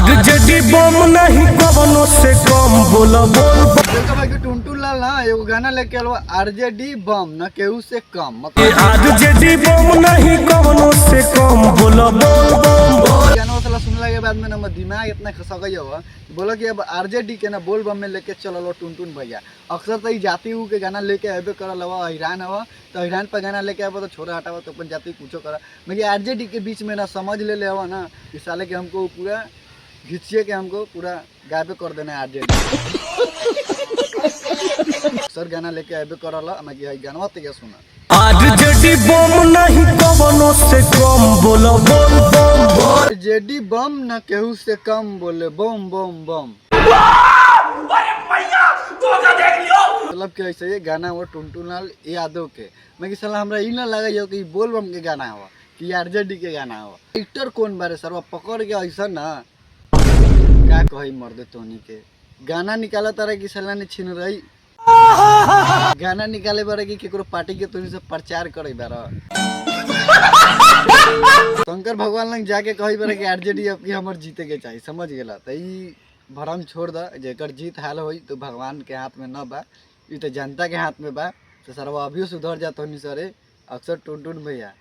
RJD बम नहीं कवनो से कम बोला बोल। देखो भाई टुनटुन लाल ना एगो गाना लेके आलो आरजेडी बम न केहू से कम मतलब आरजेडी बम नहीं कवनो से कम बोला बोल बम। गाना वाला सुनला के बाद में ना दिमाग इतना खसा गया हुआ बोला कि अब आरजेडी के ना बोल बम में लेके चलो टुनटुन भैया। अक्सर तो जाति के गाना लेके अबे करल हवा हैरान हवा तो हैरान पर गाना लेके आवा तो छोरा हटावा तो अपन जाति कुछो करा मगर आरजेडी के बीच में ना समझ ले हवा ना कि साले के हमको पूरा घिचिए के हमको पूरा गायब कर देना है आरजेडी। सर गाना लेके अबे करल मगर गाना तो सुना आरजेडी बम नहीं कवनो से कम बोला बोल बम। आरजेडी बम न केहू से कम बोले बम बम बम। मतलब कि ऐसे ये गाना वो टुनटुन लाल यादव के मैं साला हमरा ई ना लगा कि बोल बम के गाना हुआ कि आरजेडी के गाना हुआ। एक्टर कौन बारे सर पकड़ के ऐसा ना क्या कही मर्दे तोनी के गाना निकाला तारा कि साला ने छीन रही गाना निकाले बारे कि केकरो पार्टी के तोनी से प्रचार करे बारा शंकर भगवान लंग जाके कही बारे कि आरजेडी अब की हमर जीते के चाहिए समझ गेला त ई भरम छोड़ द जेकर जीत हाल होई तो भगवान के हाथ में न बा ई तो जनता के हाथ में बा तो सरवा अभियो सुधर जात होनी सरे। अक्सर टुनटुन भैया